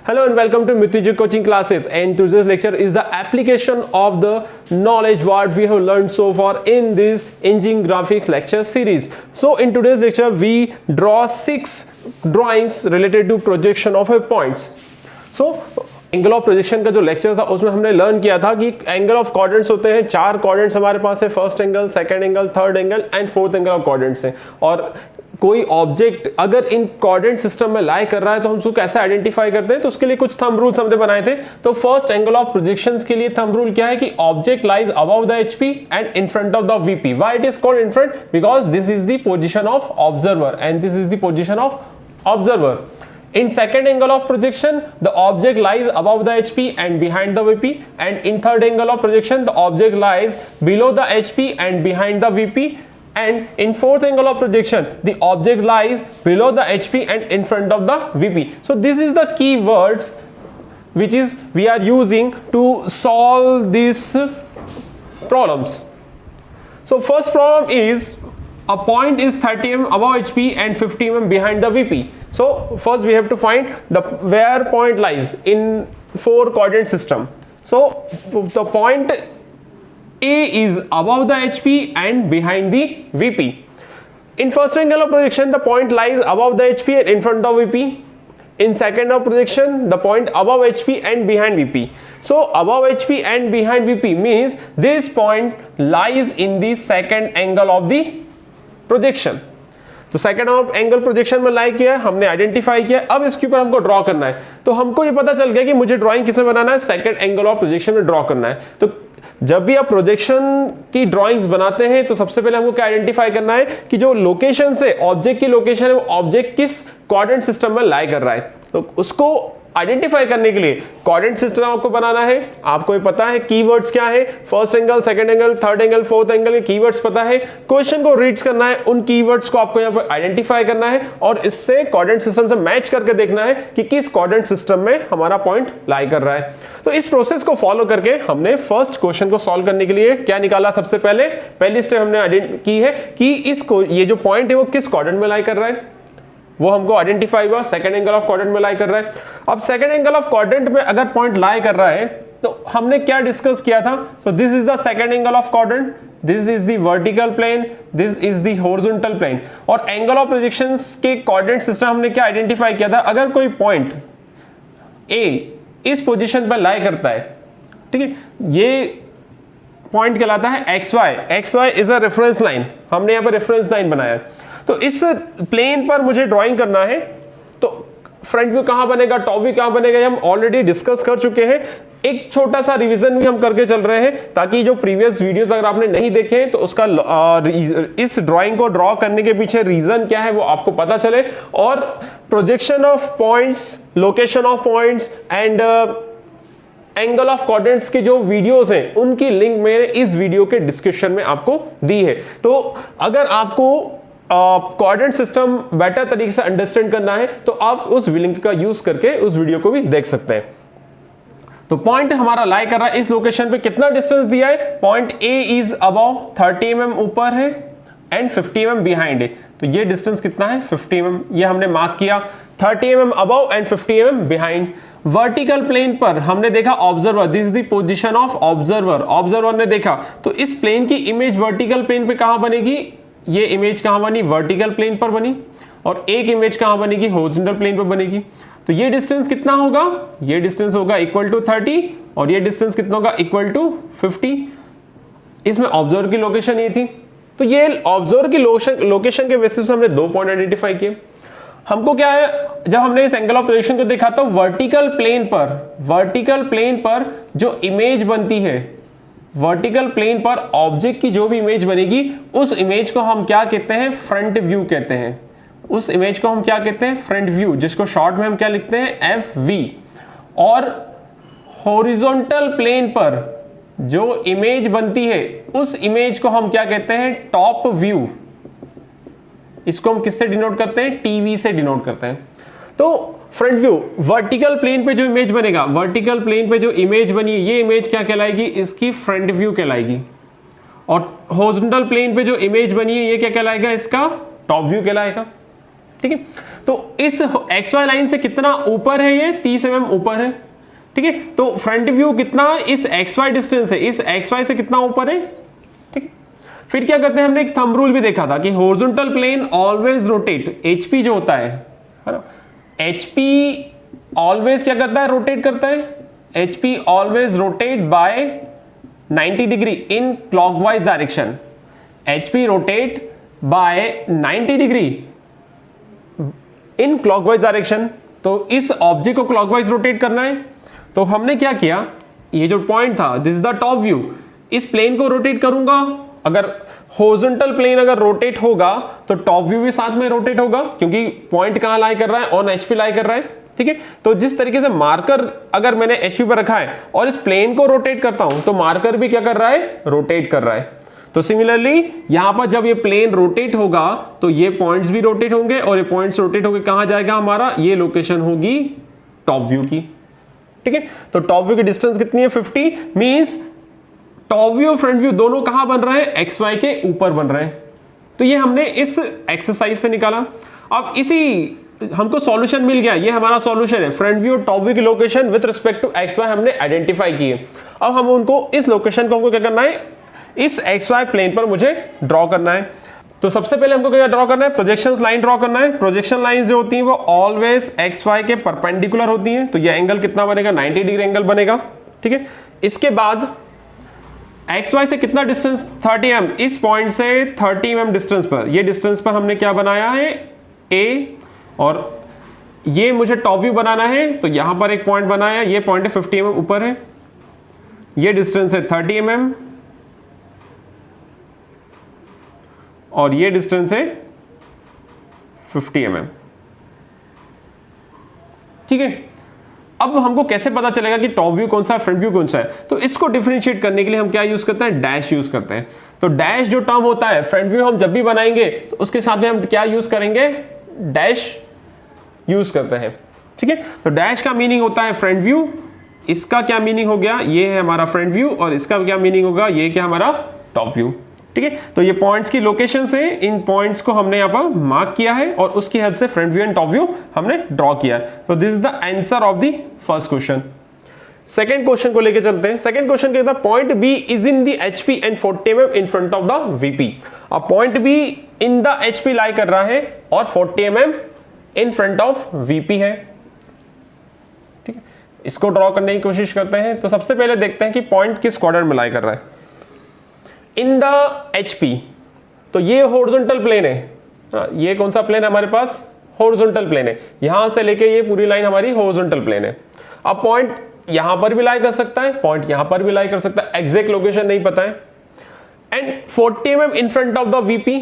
Hello and welcome to Mrityunjay coaching classes, and today's lecture is the application of the knowledge what we have learned so far in this engine graphics lecture series. So in today's lecture we draw 6 drawings related to projection of a points. So angle of projection का जो lecture था उसमें हमने learn किया था कि angle of quadrants होते हैं, 4 क्वाड्रेंट्स हमारे पास है, first angle, second angle, third angle and fourth angle of quadrants हैं। और कोई ऑब्जेक्ट अगर इन क्वाड्रेंट सिस्टम में लाई कर रहा है तो हम उसको कैसे आइडेंटिफाई करते हैं, तो उसके लिए कुछ थंब रूल्स हमने बनाए थे। तो फर्स्ट एंगल ऑफ प्रोजेक्शंस के लिए थंब रूल क्या है कि object lies above the HP and in front of the VP. Why it is called in front? Because this is the position of observer and this is the position of observer. In second angle of projection, the object lies above the HP and behind the VP, and in third angle of projection, the object lies below the HP and behind the VP, and in fourth angle of projection, the object lies below the HP and in front of the VP. So this is the key words which is we are using to solve these problems. So first problem is a point is 30 mm above HP and 50 mm behind the VP. So first we have to find the where point lies in 4 quadrant system. So the point A is above the HP and behind the VP. In first angle of projection, the point lies above the HP and in front of VP. In second of projection, the point above HP and behind VP. So above HP and behind VP means this point lies in the second angle of the projection. तो second of angle projection में लाई किया है, हमने identify किया। अब इसके ऊपर हमको ड्रॉ करना है। तो हमको ये पता चल गया कि मुझे ड्राइंग किसे बनाना है, सेकंड एंगल ऑफ प्रोजेक्शन में ड्रॉ करना है। तो जब भी आप प्रोजेक्शन की ड्राइंग्स बनाते हैं तो सबसे पहले हमको क्या आइडेंटिफाई करना है कि जो लोकेशन से ऑब्जेक्ट की लोकेशन है वो ऑब्जेक्ट किस क्वाड्रेंट सिस्टम में लाई कर रहा है। तो उसको आइडेंटिफाई करने के लिए क्वाड्रेंट सिस्टम आपको बनाना है। आपको ये पता है कीवर्ड्स क्या है, first angle, second angle, third angle, fourth angle के कीवर्ड्स पता है। क्वेश्चन को रीड्स करना है, उन कीवर्ड्स को आपको यहाँ पर आइडेंटिफाई करना है और इससे क्वाड्रेंट सिस्टम से मैच करके देखना है कि किस क्वाड्रेंट सिस्टम में हमारा पॉइंट लाई कर रहा है। तो इस प्रोसेस को फॉलो करके हमने फर्स्ट क्वेश्चन को सॉल्व करने के लिए क्या निकाला, सबसे पहली स्टेप हमने की है कि ये जो पॉइंट है वो किस क्वाड्रेंट में लाई कर रहा है, वो हमको आइडेंटिफाई हुआ, सेकंड एंगल ऑफ क्वाड्रेंट में लाई कर रहा है। अब सेकंड एंगल ऑफ क्वाड्रेंट में अगर पॉइंट लाई कर रहा है तो हमने क्या डिस्कस किया था। So this is the second angle of quadrant, this is the vertical plane, this is the horizontal plane. और एंगल ऑफ प्रोजेक्शंस के क्वाड्रेंट सिस्टम हमने क्या आइडेंटिफाई किया था, अगर कोई पॉइंट ए इस पोजीशन पर लाई करता है, ठीक है, ये पॉइंट कहलाता है X Y is a reference line. हमने यहाँ पर रेफरेंस लाइन बनाया है। तो इस प्लेन पर मुझे ड्राइंग करना है, तो फ्रंट व्यू कहां बनेगा, टॉप व्यू कहां बनेगा, हम ऑलरेडी डिस्कस कर चुके हैं। एक छोटा सा रिवीजन भी हम करके चल रहे हैं ताकि जो प्रीवियस वीडियोस अगर आपने नहीं देखे तो उसका इस ड्राइंग को ड्रॉ करने के पीछे रीजन क्या है वो आपको पता चले। और projection of points, location of points and angle of quadrants के जो वीडियोस हैं उनकी लिंक मैंने इस वीडियो के डिस्क्रिप्शन में आपको दी है। तो अगर आपको क्वाड्रेंट सिस्टम बेटर तरीके से अंडरस्टैंड करना है तो आप उस लिंक का यूज करके उस वीडियो को भी देख सकते हैं। तो पॉइंट हमारा लाई कर रहा है इस लोकेशन पे, कितना डिस्टेंस दिया है, point A is above 30 mm ऊपर है एंड 50 mm बिहाइंड है। तो ये डिस्टेंस कितना है, 50 mm, ये हमने मार्क किया। 30 mm above and 50 mm behind. Vertical plane पर हमने देखा observer, this is the position of observer, observer ने देखा। तो इस प्लेन की इमेज वर्टिकल प्लेन पे कहां बनेगी, ये इमेज कहां बनी, वर्टिकल प्लेन पर बनी, और एक इमेज कहां बनेगी, हॉरिजॉन्टल प्लेन पर बनेगी। तो ये डिस्टेंस कितना होगा, ये डिस्टेंस होगा इक्वल टू 30 और ये डिस्टेंस कितना होगा, इक्वल टू 50। इसमें ऑब्जर्वर की लोकेशन ये थी। तो ये ऑब्जर्वर की लोकेशन के बेसिस पे हमने 2 पॉइंट आइडेंटिफाई किए। हमको क्या है, जब हमने इस एंगल ऑफ प्रोजेक्शन को देखा तो वर्टिकल प्लेन पर जो इमेज बनती है, वर्टिकल प्लेन पर ऑब्जेक्ट की जो भी इमेज बनेगी उस इमेज को हम क्या कहते हैं, फ्रंट व्यू कहते हैं। उस इमेज को हम क्या कहते हैं, फ्रंट व्यू, जिसको शॉर्ट में हम क्या लिखते हैं, FV। और हॉरिजॉन्टल प्लेन पर जो इमेज बनती है उस इमेज को हम क्या कहते हैं, टॉप व्यू। इसको हम किससे डिनोट करते हैं, TV से डिनोट करते हैं। तो फ्रंट व्यू, वर्टिकल प्लेन पे जो इमेज बनेगा, वर्टिकल प्लेन पे जो इमेज बनी है ये इमेज क्या कहलाएगी, इसकी फ्रंट व्यू कहलाएगी। और हॉरिजॉन्टल प्लेन पे जो इमेज बनी है ये क्या कहलाएगा, इसका टॉप व्यू कहलाएगा। ठीक है। तो इस एक्स वाई लाइन से कितना ऊपर है, ये 30 mm ऊपर है, ठीक है। तो फ्रंट व्यू कितना इस एक्स वाई डिस्टेंस है, इस एक्स वाई से कितना ऊपर है, ठीक है। फिर क्या करते हैं, हमने एक थंब रूल भी देखा था कि horizontal plane always rotate, HP जो होता है ना, एचपी ऑलवेज क्या करता है, रोटेट करता है। HP always rotate bye 90 degree in clockwise direction. HP rotate bye 90 degree in clockwise direction. तो इस ऑब्जेक्ट को क्लॉकवाइज रोटेट करना है। तो हमने क्या किया, ये जो पॉइंट था, this is the top view, इस प्लेन को रोटेट करूंगा। अगर हॉरिजॉन्टल प्लेन अगर रोटेट होगा तो टॉप व्यू भी साथ में रोटेट होगा, क्योंकि पॉइंट कहां लाई कर रहा है, ऑन एचपी लाई कर रहा है, ठीक है। तो जिस तरीके से मार्कर अगर मैंने एचपी पर रखा है और इस प्लेन को रोटेट करता हूं तो मार्कर भी क्या कर रहा है, रोटेट कर रहा है। तो सिमिलरली यहां पर जब ये प्लेन रोटेट होगा तो ये पॉइंट्स भी रोटेट होंगे, और ये पॉइंट्स रोटेट होकर कहां जाएगा हमारा, ये लोकेशन होगी टॉप व्यू की, ठीक है। तो टॉप व्यू की डिस्टेंस कितनी है, 50, मींस टॉप व्यू और फ्रंट व्यू दोनों कहां बन रहे हैं, एक्स वाई के ऊपर बन रहे हैं। तो ये हमने इस एक्सरसाइज से निकाला। अब इसी हमको सॉल्यूशन मिल गया, ये हमारा सॉल्यूशन है। फ्रंट व्यू और टॉप व्यू की location with respect to X Y हमने आइडेंटिफाई की है। अब हम उनको, इस लोकेशन को हमको क्या करना है, इस एक्स वाई प्लेन पर मुझे ड्रॉ करना है। तो सबसे पहले हमको क्या ड्रॉ करना है, प्रोजेक्शन लाइन ड्रॉ करना है। प्रोजेक्शन लाइन जो होती हैं वो ऑलवेज एक्स वाई के परपेंडिकुलर होती हैं। तो ये एंगल कितना बनेगा, 90 डिग्री एंगल बनेगा, ठीक है। इसके बाद एक्स वाई से कितना डिस्टेंस, 30 mm, इस पॉइंट से 30 mm डिस्टेंस पर, ये डिस्टेंस पर हमने क्या बनाया है, ए, और ये मुझे टॉप व्यू बनाना है। तो यहां पर एक पॉइंट बनाया, ये पॉइंट है 50 mm ऊपर है, ये डिस्टेंस है 30 mm, और ये डिस्टेंस है 50 mm, ठीक है। अब हमको कैसे पता चलेगा कि टॉप व्यू कौन सा है, फ्रंट व्यू कौन सा है। तो इसको डिफरेंशिएट करने के लिए हम क्या यूज करते हैं, डैश यूज करते हैं। तो डैश जो टर्म होता है, फ्रंट व्यू हम जब भी बनाएंगे तो उसके साथ में हम क्या यूज करेंगे, डैश यूज करते हैं, ठीक है। तो डैश का मीनिंग होता है फ्रंट व्यू, इसका क्या मीनिंग हो गया, ये है हमारा फ्रंट व्यू, और इसका क्या मीनिंग होगा, ये क्या हमारा टॉप व्यू, ठीक है। तो ये पॉइंट्स की लोकेशन से इन पॉइंट्स को हमने यहाँ पर मार्क किया है, और उसकी हेल्प से front view and top view हमने ड्रॉ किया है। तो this is the answer of the first question. Second question को लेके चलते हैं। सेकंड क्वेश्चन कहता है point B is in the HP and 40 mm in front of the VP. अब point B in the HP lie कर रहा है और 40 mm in front of VP है, ठीक है। इसको ड्रॉ करने की कोशिश करते हैं। तो सबसे पहले देखते हैं कि पॉइंट किस क्वाड्रेंट में लाई कर रहा है। इन द एचपी, तो ये हॉरिजॉन्टल प्लेन है, ये कौन सा प्लेन है हमारे पास, हॉरिजॉन्टल प्लेन है। यहां से लेके ये पूरी लाइन हमारी हॉरिजॉन्टल प्लेन है। अब पॉइंट यहां पर भी लाई कर सकता है, पॉइंट यहां पर भी लाई कर सकता है, एग्जैक्ट लोकेशन नहीं पता है। And 40 mm in front of the VP,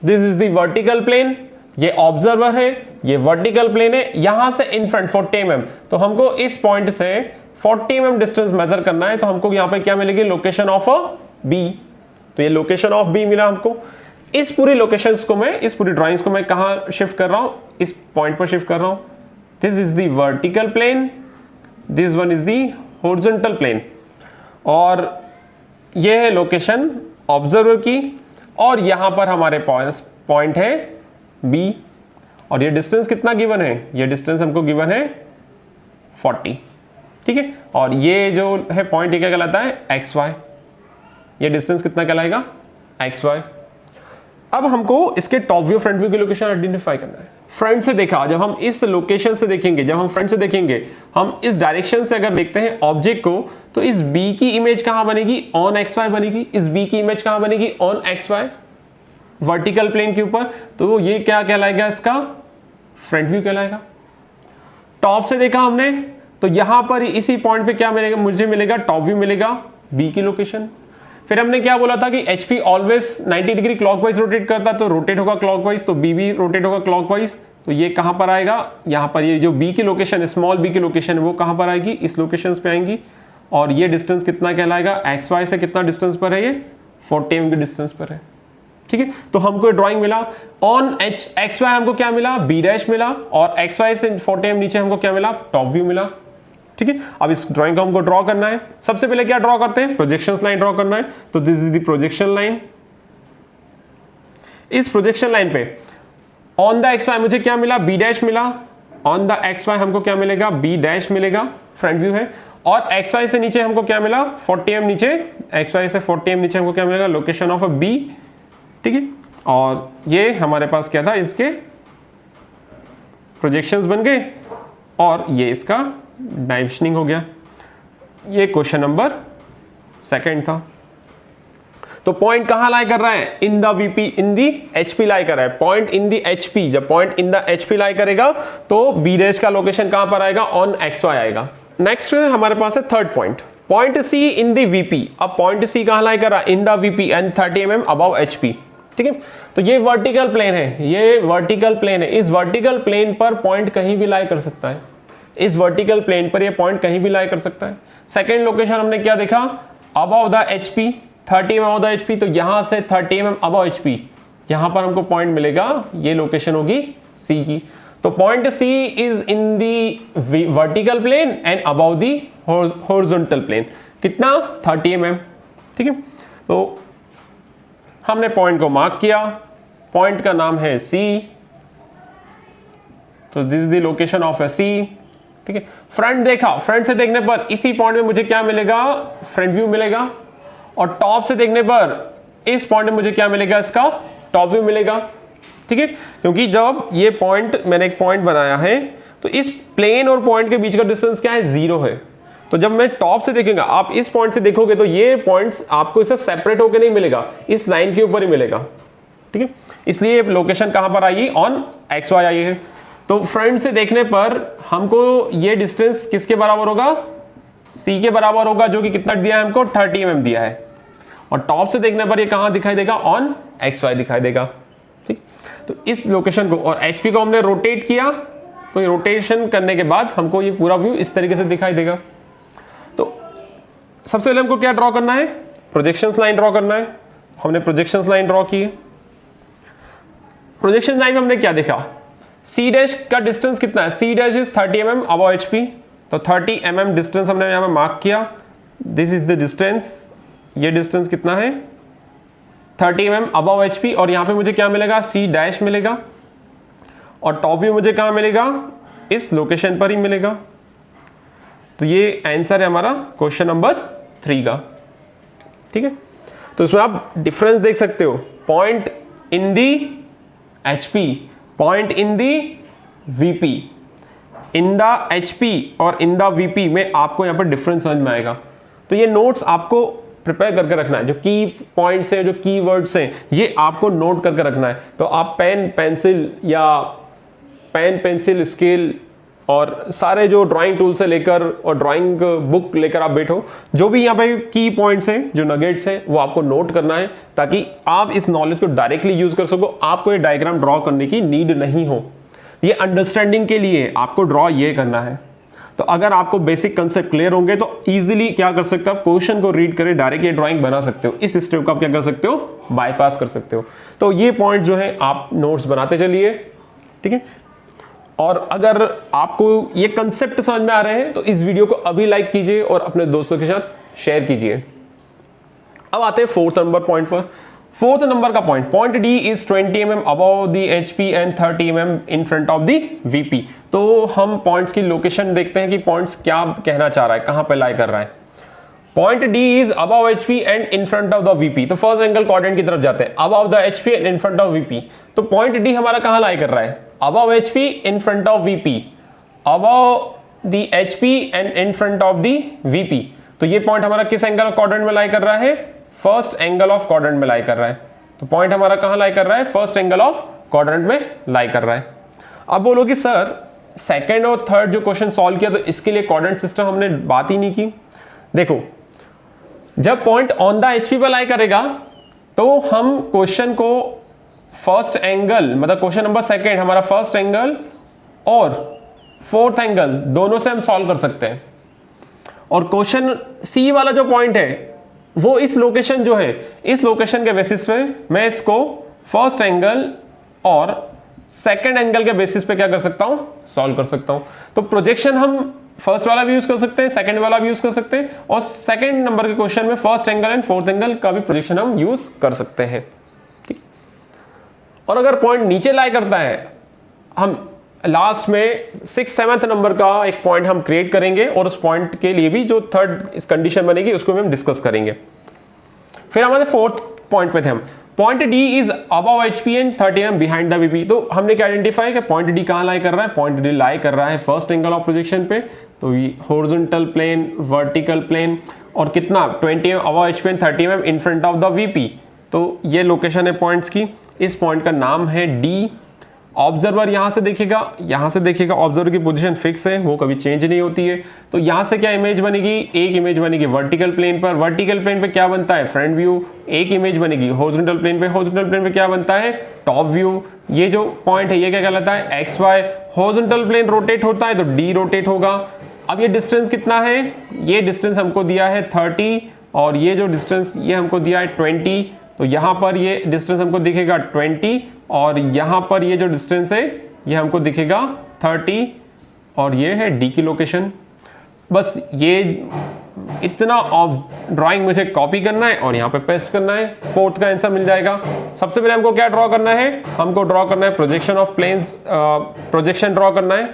this is the vertical plane, ये ऑब्जर्वर है, ये वर्टिकल प्लेन है, यहां से इन फ्रंट 40 mm। तो हमको इस पॉइंट से 40 mm डिस्टेंस मेजर करना है। तो हमको यहां पर क्या मिलेगी, लोकेशन ऑफ बी। तो ये लोकेशन ऑफ बी मिला हमको। इस पूरी लोकेशंस को मैं, इस पूरी ड्राइंग्स को मैं कहां शिफ्ट कर रहा हूं, इस पॉइंट पर शिफ्ट कर रहा हूं। This is the vertical plane, this one is the horizontal plane, और ये है लोकेशन ऑब्जर्वर की, और यहां पर हमारे पॉइंट है बी, और ये डिस्टेंस कितना गिवन है, ये डिस्टेंस हमको गिवन है 40, ठीक है। और ये जो है पॉइंट, ये क्या कहलाता है, एक्स वाई। ये डिस्टेंस कितना कहलाएगा, एक्स वाई। अब हमको इसके टॉप व्यू फ्रंट व्यू की लोकेशन आइडेंटिफाई करना है। फ्रंट से देखा, जब हम इस लोकेशन से देखेंगे, जब हम फ्रंट से देखेंगे, हम इस डायरेक्शन से अगर देखते हैं ऑब्जेक्ट को, तो इस बी की इमेज कहां बनेगी, ऑन एक्स वाई बनेगी। इस बी की इमेज कहां बनेगी, on X Y, vertical plane के ऊपर। तो ये क्या कहलाएगा, इसका फ्रंट व्यू कहलाएगा। टॉप से देखा हमने, तो यहां पर इसी पॉइंट पे क्या मिलेगा, मुझे मिलेगा टॉप व्यू मिलेगा, बी की लोकेशन। फिर हमने क्या बोला था कि HP always 90 degree clockwise rotate करता, तो रोटेट होगा क्लॉकवाइज, तो बी भी रोटेट होगा क्लॉकवाइज। तो ये कहां पर आएगा, यहां पर, ये जो बी की लोकेशन है, स्मॉल बी की लोकेशन है, वो कहां पर आएगी, इस लोकेशन पे आएंगी। और ये डिस्टेंस कितना कहलाएगा, एक्स वाई से कितना डिस्टेंस पर है, ये 40 mm के डिस्टेंस पर है, ठीक है। तो हमको ड्राइंग मिला, ऑन एक्स वाई हमको क्या मिला, बी डैश मिला, और एक्स वाई से 40 mm नीचे हमको क्या मिला, टॉप व्यू मिला, ठीक है। अब इस ड्राइंग को हमको ड्रॉ करना है। सबसे पहले क्या ड्रॉ करते हैं, प्रोजेक्शन लाइन ड्रॉ करना है। तो this is the projection line. इस प्रोजेक्शन लाइन पे ऑन द एक्स वाई मुझे क्या मिला, बी डैश मिला। ऑन द एक्स वाई हमको क्या मिलेगा, बी डैश मिलेगा, फ्रंट व्यू है। और एक्स वाई से नीचे हमको क्या मिला, 40 नीचे, एक्स वाई से 40 नीचे हमको क्या मिलेगा, लोकेशन ऑफ अ बी, ठीक है। और ये हमारे पास क्या था, इसके प्रोजेक्शंस बन गए और ये इसका डायमेंशनिंग हो गया। ये क्वेश्चन नंबर सेकंड था। तो पॉइंट कहां लाई कर रहा है, in the VP, in the HP lie कर रहा है। पॉइंट इन दी एचपी, जब point in the HP lie करेगा तो बी डैश का लोकेशन कहां पर आएगा, ऑन एक्स वाई आएगा। नेक्स्ट हमारे पास है third point, point C in the VP. अब पॉइंट सी कहां लाई कर रहा है, in the VP and 30 mm above HP, ठीक है। तो ये वर्टिकल प्लेन है, ये वर्टिकल प्लेन है। इस वर्टिकल प्लेन पर पॉइंट कहीं भी लाई कर सकता है, इस वर्टिकल प्लेन पर ये पॉइंट कहीं भी लाई कर सकता है। सेकेंड लोकेशन हमने क्या देखा, above the HP, 30 mm above the HP. तो यहां से 30 mm अबव एचपी, यहां पर हमको पॉइंट मिलेगा, ये लोकेशन होगी सी की। तो point C is in the vertical plane and above the horizontal plane. कितना, 30 mm, ठीक है। तो हमने पॉइंट को मार्क किया, पॉइंट का नाम है सी। तो this is the location of a C, ठीक है। फ्रंट देखा, फ्रंट से देखने पर इसी पॉइंट में मुझे क्या मिलेगा, फ्रंट व्यू मिलेगा। और टॉप से देखने पर इस पॉइंट में मुझे क्या मिलेगा, इसका टॉप व्यू मिलेगा, ठीक है। क्योंकि जब ये पॉइंट, मैंने एक पॉइंट बनाया है, तो इस प्लेन और पॉइंट के बीच का डिस्टेंस क्या है, 0 है। तो जब मैं टॉप से देखेंगे, आप इस पॉइंट से देखोगे तो ये पॉइंट्स आपको इससे सेपरेट होकर नहीं मिलेगा, इस लाइन के ऊपर ही मिलेगा, ठीक है। इसलिए लोकेशन कहां पर आई, ऑन एक्स वाई आई है। तो फ्रंट से देखने पर हमको ये डिस्टेंस किसके बराबर होगा, सी के बराबर होगा, जो कि कितना दिया है हमको, 30 mm दिया है। और टॉप से देखने पर ये कहां दिखाई देगा, ऑन एक्स वाई दिखाई देगा, ठीक। तो इस लोकेशन को और एचपी को हमने रोटेट किया, तो रोटेशन करने के बाद हमको ये पूरा व्यू इस तरीके से दिखाई देगा। तो सबसे पहले हमको क्या ड्रॉ करना है, प्रोजेक्शंस लाइन ड्रॉ करना है। हमने प्रोजेक्शंस लाइन ड्रॉ की। प्रोजेक्शन लाइन में हमने क्या देखा, सी डैश का डिस्टेंस कितना है, C dash is 30 mm above HP. तो 30 mm डिस्टेंस हमने यहां पे मार्क किया, दिस इज द डिस्टेंस। ये डिस्टेंस कितना है, 30 mm अबव एचपी। और यहां पे मुझे क्या मिलेगा, सी डैश मिलेगा। और टॉप व्यू मुझे कहां मिलेगा, इस लोकेशन पर ही मिलेगा। तो ये आंसर है हमारा क्वेश्चन नंबर 3 का, ठीक है। तो इसमें आप डिफरेंस देख सकते हो, point in the HP, point in the VP. In the HP और इन द वीपी में आपको यहां पर डिफरेंस समझ में आएगा। तो ये नोट्स आपको प्रिपेयर करके रखना है, जो की पॉइंट्स हैं, जो की वर्ड्स हैं, ये आपको नोट करके रखना है। तो आप पेन पेंसिल या पेन पेंसिल स्केल और सारे जो ड्राइंग टूल से लेकर और ड्राइंग बुक लेकर आप बैठो, जो भी यहाँ पे की पॉइंट्स हैं, जो नगेट्स हैं, वो आपको नोट करना है, ताकि आप इस नॉलेज को डायरेक्टली यूज कर सको। आपको ये डायग्राम ड्रॉ करने की नीड नहीं हो, ये अंडरस्टैंडिंग के लिए आपको ड्रॉ ये करना है। तो अगर आपको बेसिक कंसेप्ट क्लियर होंगे तो इजीली क्या कर सकते हो, आप क्वेश्चन को रीड करके डायरेक्ट ये ड्राइंग बना सकते हो। इस स्टेप को आप क्या कर सकते हो, बाईपास कर सकते हो। तो ये पॉइंट जो है आप नोट्स बनाते चलिए, ठीक है। और अगर आपको ये कंसेप्ट समझ में आ रहे हैं तो इस वीडियो को अभी लाइक कीजिए और अपने दोस्तों के साथ शेयर कीजिए। अब आते हैं फोर्थ नंबर पॉइंट पर। फोर्थ नंबर का point D is 20 mm above the HP and 30 mm in front of the VP. तो हम पॉइंट्स की लोकेशन देखते हैं कि पॉइंट्स क्या कहना चाह रहा है, कहां पे लाई कर रहा है। Point D is above HP and in front of the VP. तो फर्स्ट एंगल क्वाड्रेंट की तरफ जाते हैं, above the HP and in front of VP. तो पॉइंट डी हमारा कहां लाई कर रहा है, above HP in front of VP, above the HP and in front of the VP. तो ये पॉइंट हमारा किस एंगल ऑफ क्वाड्रेंट में लाई कर रहा है, फर्स्ट एंगल ऑफ क्वाड्रेंट में लाई कर रहा है। तो पॉइंट हमारा कहां लाई कर रहा है, फर्स्ट एंगल ऑफ क्वाड्रेंट में लाई कर रहा है। अब बोलोगे सर सेकंड और थर्ड जो क्वेश्चन सॉल्व किया तो इसके लिए क्वाड्रेंट सिस्टम हमने बात ही नहीं की। देखो जब पॉइंट ऑन द एचपी पर लाई करेगा तो हम क्वेश्चन को फर्स्ट एंगल, मतलब क्वेश्चन नंबर सेकंड हमारा फर्स्ट एंगल और फोर्थ एंगल दोनों से हम सॉल्व कर सकते हैं। और क्वेश्चन सी वाला जो पॉइंट है वो इस लोकेशन जो है, इस लोकेशन के बेसिस पे मैं इसको फर्स्ट एंगल और सेकंड एंगल के बेसिस पे क्या कर सकता हूं, सॉल्व कर सकता हूं। तो प्रोजेक्शन हम फर्स्ट वाला भी यूज कर सकते हैं, सेकंड वाला भी यूज कर सकते हैं, और सेकंड नंबर के क्वेश्चन में first angle and fourth angle का भी प्रोजेक्शन हम यूज कर सकते हैं, ठीक। और अगर पॉइंट नीचे लाई करता है, हम लास्ट में 6-7 नंबर का एक पॉइंट हम क्रिएट करेंगे और उस पॉइंट के लिए भी जो थर्ड इस कंडीशन बनेगी उसको भी हम डिस्कस करेंगे। फिर हमारे फोर्थ पॉइंट पे थे हम, point D is above HP and 30 mm behind the VP. तो हमने क्या आइडेंटिफाई कि पॉइंट डी कहां लाई कर रहा है, पॉइंट डी लाई कर रहा है फर्स्ट एंगल ऑफ प्रोजेक्शन पे, तो हॉरिजॉन्टल प्लेन, वर्टिकल प्लेन, और कितना 20 mm above HP and 30 mm in front of the VP. तो ये लोकेशन है पॉइंट्स की, इस पॉइंट का नाम है डी। ऑब्जर्वर यहां से देखेगा, ऑब्जर्वर की पोजीशन फिक्स है, वो कभी चेंज नहीं होती है। तो यहां से क्या इमेज बनेगी, एक इमेज बनेगी वर्टिकल प्लेन पर, वर्टिकल प्लेन पे क्या बनता है फ्रंट व्यू, एक इमेज बनेगी हॉरिजॉन्टल प्लेन पे, हॉरिजॉन्टल प्लेन पे क्या बनता है टॉप व्यू। ये जो पॉइंट है ये क्या कहलाता है X Y, horizontal plane rotate होता है तो डी रोटेट होगा। अब ये डिस्टेंस कितना है, ये डिस्टेंस हमको दिया है 30 और ये जो डिस्टेंस ये हमको दिया है 20, तो यहाँ पर ये डिस्टेंस हमको दिखेगा 20 और यहाँ पर ये जो डिस्टेंस है ये हमको दिखेगा 30 और ये है डी की लोकेशन। बस ये इतना ड्राइंग मुझे कॉपी करना है और यहाँ पे पेस्ट करना है, फोर्थ का आंसर मिल जाएगा। सबसे पहले हमको क्या ड्रॉ करना है, हमको ड्रॉ करना है projection of planes, projection draw करना है,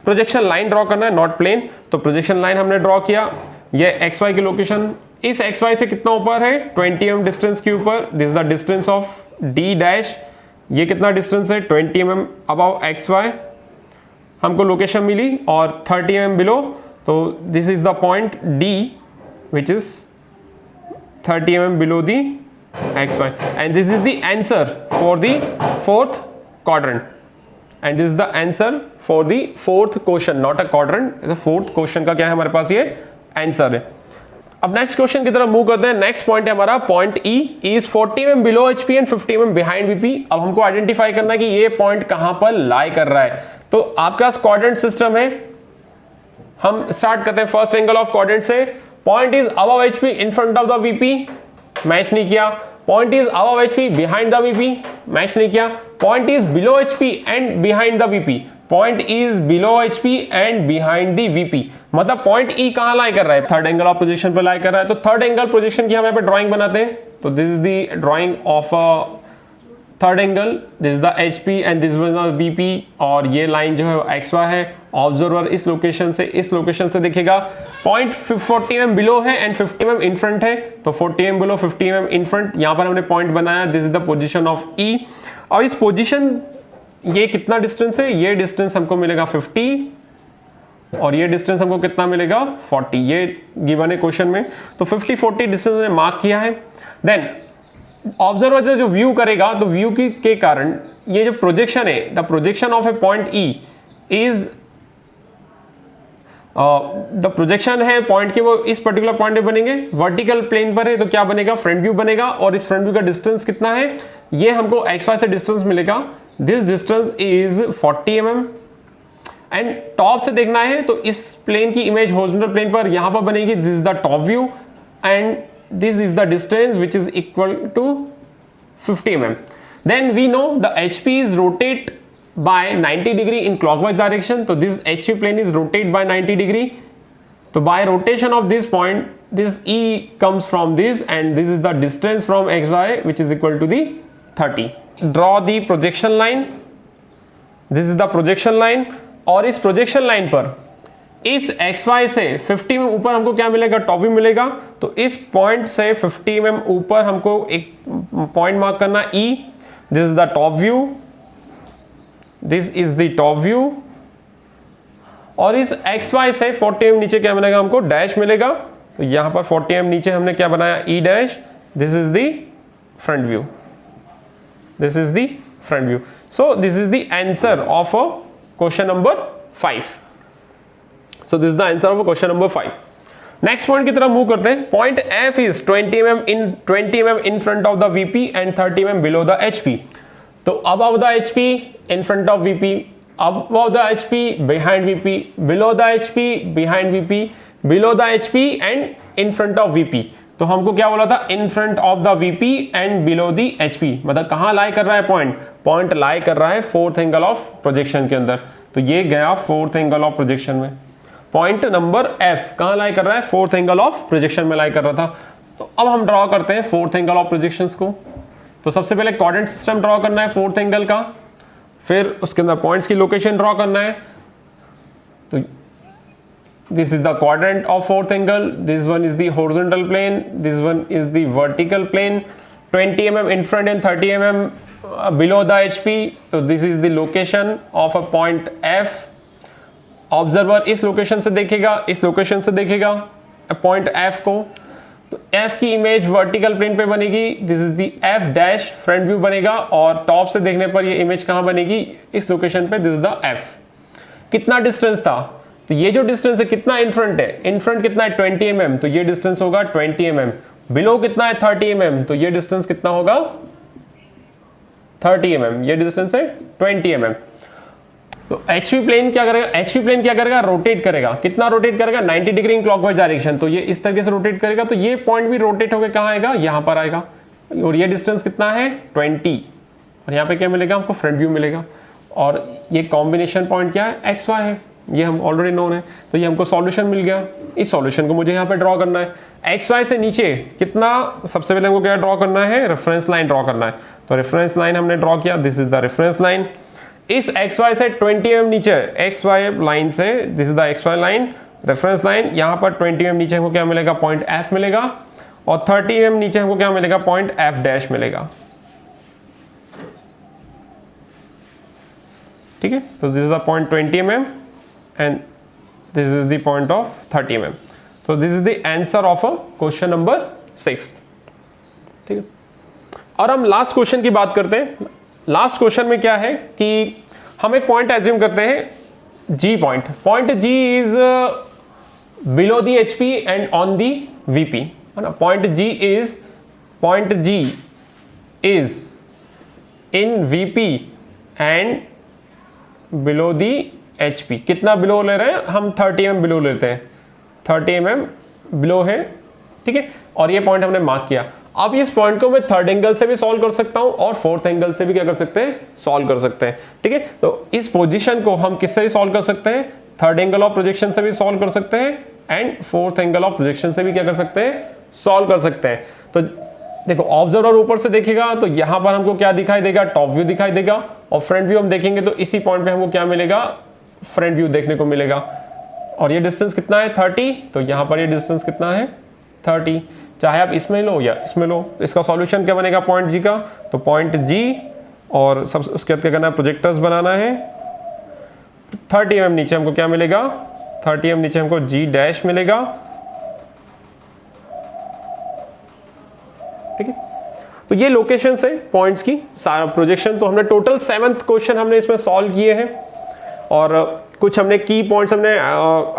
प्रोजेक्शन लाइन ड्रॉ करना है नॉट प्लेन। तो प्रोजेक्शन लाइन हमने ड्रॉ किया, ये एक्स वाई की लोकेशन इस एक्स वाई से कितना ऊपर है 20 mm डिस्टेंस के ऊपर, this is the distance of D dash. ये कितना डिस्टेंस है 20 mm अबव एक्स वाई, हमको लोकेशन मिली, और 30 mm बिलो, तो this is the point D which is 30 mm below the X Y, and this is the answer for the fourth quadrant, and this is the answer for the fourth question, not a quadrant, fourth question का क्या है हमारे पास ये answer है। अब next question की तरफ move करते हैं। नेक्स्ट पॉइंट है हमारा point E is 40 mm below HP and 50 mm behind VP. अब हमको आइडेंटिफाई करना है कि ये पॉइंट कहां पर लाई कर रहा है। तो आपके पास क्वाड्रेंट सिस्टम है, हम स्टार्ट करते हैं फर्स्ट एंगल ऑफ क्वाड्रेंट से। Point is above HP in front of the VP, match नहीं किया। Point is above HP behind the VP, match नहीं किया। Point is below HP and behind the VP, point is below HP and behind the VP. मतलब point ई कहां lie कर रहा है, third angle of projection पे लाई कर रहा है। तो थर्ड एंगल प्रोजेक्शन की हम यहाँ पे ड्राइंग बनाते हैं। तो this is the drawing of third angle, this is the HP and this was the VP, और ये लाइन जो है एक्स वाई है। ऑब्जर्वर इस लोकेशन से देखेगा, पॉइंट 40 mm बिलो है एंड 50 mm इन फ्रंट है, तो 40 mm below 50 mm in front, यहाँ पर हमने पॉइंट बनाया, this is the position of E. और इस पोजिशन ये कितना डिस्टेंस है, ये डिस्टेंस हमको मिलेगा 50 और ये डिस्टेंस हमको कितना मिलेगा 40, ये गिवन है क्वेश्चन में। तो 50-40 डिस्टेंस ने मार्क किया है। देन ऑब्जर्वर जो व्यू करेगा, तो व्यू के कारण ये जो प्रोजेक्शन है, the projection of A point E is the projection है पॉइंट के, वो इस पर्टिकुलर पॉइंट पे बनेंगे, वर्टिकल प्लेन पर है तो क्या बनेगा फ्रंट व्यू बनेगा। और इस फ्रंट व्यू का डिस्टेंस कितना है, ये हमको एक्स वाई से डिस्टेंस मिलेगा, this distance is 40 mm। And top से देखना है तो इस प्लेन की इमेज हॉरिजॉन्टल प्लेन पर यहां पर बनेगी, this is the top view and this is the distance which is equal to 50 mm। Then we know the HP is rotate by 90 degree in clockwise direction, तो this HP plane is rotate by 90 degree, तो by rotation of this point this E comes from this and this is the distance from XY which is equal to the 30। draw the projection line, this is the projection line, और इस projection line पर इस XY से 50 mm ऊपर हमको क्या मिलेगा, top view मिलेगा। तो इस पॉइंट से 50 mm ऊपर हमको एक पॉइंट मार्क करना E, this is the top view, this is the top view, और इस XY से 40 mm नीचे क्या मिलेगा, हमको डैश मिलेगा। तो यहां पर 40 mm नीचे हमने क्या बनाया E dash, this is the front view, this is the front view. So this is the answer of question number 5। So this is the answer of question number 5। Next point की तरफ move करते हैं। Point F is 20 mm in front of the VP and 30 mm below the HP। तो above the HP in front of VP, above the HP behind VP, below the HP behind VP, below the HP and in front of VP। तो हमको क्या बोला था, इन front of the VP and below the HP, मतलब कहां lie कर रहा है पॉइंट लाई कर रहा है फोर्थ एंगल ऑफ प्रोजेक्शन के अंदर। तो ये गया फोर्थ एंगल ऑफ प्रोजेक्शन में। पॉइंट नंबर F कहां लाई कर रहा है, फोर्थ एंगल ऑफ प्रोजेक्शन में लाई कर रहा था। तो अब हम ड्रॉ करते हैं फोर्थ एंगल ऑफ प्रोजेक्शंस को। तो सबसे पहले क्वाड्रेंट सिस्टम ड्रॉ करना है फोर्थ एंगल का, फिर उसके अंदर पॉइंट्स की लोकेशन ड्रॉ करना है। तो this is the quadrant of fourth angle, this one is the horizontal plane, this one is the vertical plane, 20 mm in front and 30 mm below the HP। तो this is the location of a point F। Observer इस location से देखेगा, इस location से देखेगा point F को, तो F की इमेज वर्टिकल प्लेन पे बनेगी, this is the F dash front view बनेगा, और टॉप से देखने पर ये इमेज कहाँ बनेगी, इस लोकेशन पे, दिस इज द F। कितना डिस्टेंस था, तो ये जो डिस्टेंस है कितना इन फ्रंट है, इन फ्रंट कितना है 20 mm, तो ये डिस्टेंस होगा 20 mm। बिलो कितना है 30 mm, तो ये डिस्टेंस कितना होगा 30 mm, ये डिस्टेंस है 20 mm। तो एचवी प्लेन क्या करेगा, एचवी प्लेन क्या करेगा, रोटेट करेगा, कितना रोटेट करेगा 90 डिग्री इन क्लॉकवाइज डायरेक्शन, तो ये इस तरीके से रोटेट करेगा, तो ये पॉइंट भी रोटेट होकर कहाँ आएगा, यहाँ पर आएगा, और ये डिस्टेंस कितना है 20, और यहाँ पे क्या मिलेगा हमको, फ्रंट व्यू मिलेगा। और ये कॉम्बिनेशन पॉइंट क्या है, एक्स वाई है, ये हम ऑलरेडी नोन है, तो ये हमको सॉल्यूशन मिल गया। इस सॉल्यूशन को मुझे यहाँ पे ड्रॉ करना है, एक्स वाई से नीचे कितना, सबसे पहले हमको क्या ड्रॉ करना है, रेफरेंस लाइन ड्रॉ करना है। तो रेफरेंस लाइन हमने ड्रॉ किया, this is the reference line. इस एक्स वाई से 20 mm नीचे, एक्स वाई लाइन से, this is the X Y line, reference line, यहाँ पर 20 mm नीचे हमको क्या मिलेगा, पॉइंट F मिलेगा, और 30 mm नीचे हमको क्या मिलेगा, पॉइंट F डैश मिलेगा। ठीक है, तो this is the point 20 mm and this is the point of 30 mm। तो this is the answer of a question number 6। ठीक है, और हम लास्ट क्वेश्चन की बात करते हैं। लास्ट क्वेश्चन में क्या है कि हम एक पॉइंट एज्यूम करते हैं G point, point G is below the HP and on the VP, है ना। Point G is in VP and below the HP। कितना बिलो ले रहे हैं हम, 30 mm बिलो लेते हैं, 30 mm बिलो है, ठीक है, और ये पॉइंट हमने मार्क किया। अब इस पॉइंट को मैं थर्ड एंगल से भी सॉल्व कर सकता हूं और फोर्थ एंगल से भी क्या कर सकते हैं, सॉल्व कर सकते हैं। ठीक है, तो इस पोजीशन को हम किससे भी सॉल्व कर सकते हैं, थर्ड एंगल ऑफ प्रोजेक्शन से भी सॉल्व कर सकते हैं and fourth angle of projection से भी क्या कर सकते हैं, सॉल्व कर सकते हैं। तो देखो, ऑब्जर्वर ऊपर से देखेगा तो यहां पर हमको क्या दिखाई देगा, टॉप व्यू दिखाई देगा, और फ्रंट व्यू हम देखेंगे तो इसी पॉइंट पे हमको क्या मिलेगा, फ्रंट व्यू देखने को मिलेगा। और ये डिस्टेंस कितना है 30, तो यहां पर ये डिस्टेंस कितना है 30, चाहे आप इसमें लो या इसमें लो। इसका सॉल्यूशन क्या बनेगा पॉइंट G का, तो पॉइंट G और सब उसके बाद क्या करना है, प्रोजेक्टर्स बनाना है। 30 mm नीचे हमको क्या मिलेगा, 30 mm नीचे हमको G डैश मिलेगा। ठीक है, तो ये लोकेशन है पॉइंट्स की, सारा प्रोजेक्शन। तो हमने टोटल 7th क्वेश्चन हमने इसमें सॉल्व किए हैं, और कुछ हमने की पॉइंट्स हमने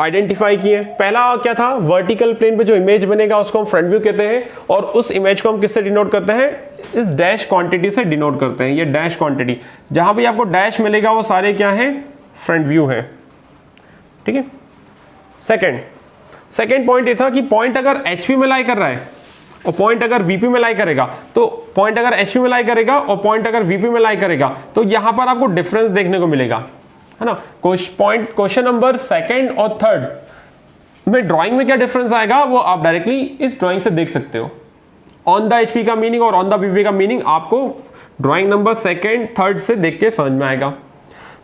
आइडेंटिफाई किए। पहला क्या था, वर्टिकल प्लेन पे जो इमेज बनेगा उसको हम फ्रंट व्यू कहते हैं, और उस इमेज को हम किससे डिनोट करते हैं, इस डैश क्वांटिटी से डिनोट करते हैं। ये डैश क्वांटिटी, जहां भी आपको डैश मिलेगा वो सारे क्या है, फ्रंट व्यू है। ठीक है, सेकेंड पॉइंट ये था कि पॉइंट अगर HP में लाई कर रहा है और पॉइंट अगर VP में लाई करेगा, तो पॉइंट अगर HP में लाई करेगा और पॉइंट अगर VP में लाई करेगा, तो यहां पर आपको डिफरेंस देखने को मिलेगा, है ना। क्वेश्चन नंबर 2 और 3 में ड्राइंग में क्या डिफरेंस आएगा वो आप डायरेक्टली इस ड्राइंग से देख सकते हो। ऑन द HP का मीनिंग और ऑन द VP का मीनिंग आपको ड्राइंग नंबर 2, 3 से देख के समझ में आएगा।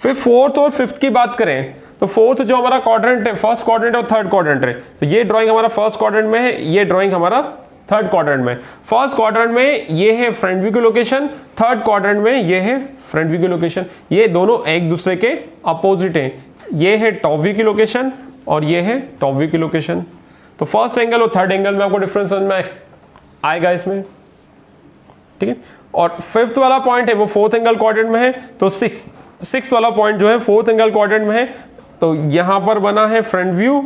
फिर 4th और 5th की बात करें तो 4th जो हमारा क्वाड्रेंट है, फर्स्ट क्वाड्रेंट और थर्ड क्वाड्रेंट है, तो ये ड्राइंग हमारा फर्स्ट क्वाड्रेंट में है, ये ड्राइंग हमारा थर्ड क्वाड्रेंट में। फर्स्ट क्वाड्रेंट में ये है फ्रंट व्यू की लोकेशन, थर्ड क्वाड्रेंट में ये है फ्रंट व्यू की लोकेशन। ये दोनों एक दूसरे के अपोजिट हैं, ये है टॉप व्यू की लोकेशन और ये है टॉप व्यू की लोकेशन। तो फर्स्ट एंगल और थर्ड एंगल में आपको डिफरेंस समझ में आएगा इसमें। ठीक है, और 5th वाला पॉइंट है वो 4th एंगल क्वाड्रेंट में है, तो 6th वाला पॉइंट जो है 4th एंगल क्वाड्रेंट में है। तो यहां पर बना है फ्रंट व्यू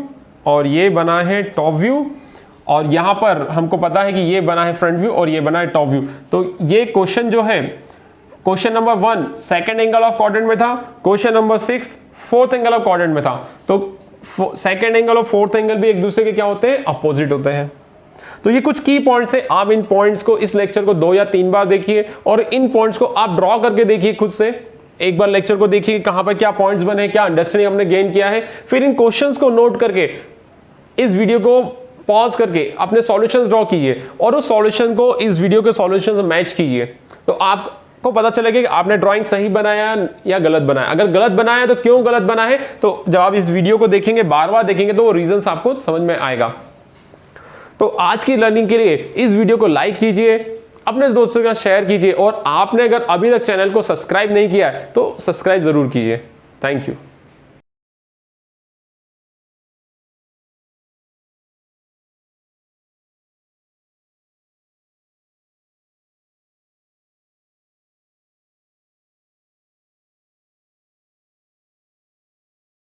और ये बना है टॉप व्यू, और यहां पर हमको पता है कि ये बना है फ्रंट व्यू और ये बना है टॉप व्यू। तो ये क्वेश्चन जो है, question number 1 second angle of quadrant में था, question number 6 4th angle of quadrant में था। तो सेकंड एंगल और 4th एंगल भी एक दूसरे के क्या होते हैं, अपोजिट होते हैं। तो ये कुछ की पॉइंट्स है, आप इन पॉइंट्स को इस लेक्चर को 2 या 3 बार देखिए और इन पॉइंट्स को आप ड्रॉ करके देखिए खुद से। एक बार लेक्चर को देखिए कहां पर क्या पॉइंट्स बने, क्या अंडरस्टैंडिंग हमने गेन किया है, फिर इन क्वेश्चंस को नोट करके इस वीडियो को पॉज करके अपने सॉल्यूशंस ड्रॉ कीजिए और उस सॉल्यूशन को इस वीडियो के सॉल्यूशन से मैच कीजिए, तो आपको पता चलेगा कि आपने ड्राइंग सही बनाया या गलत बनाया। अगर गलत बनाया है तो क्यों गलत बना है, तो जब आप इस वीडियो को देखेंगे, बार बार देखेंगे, तो वो रीजंस आपको समझ में आएगा। तो आज की लर्निंग के लिए इस वीडियो को लाइक कीजिए, अपने दोस्तों के साथ शेयर कीजिए, और आपने अगर अभी तक चैनल को सब्सक्राइब नहीं किया है तो सब्सक्राइब जरूर कीजिए। Thank you.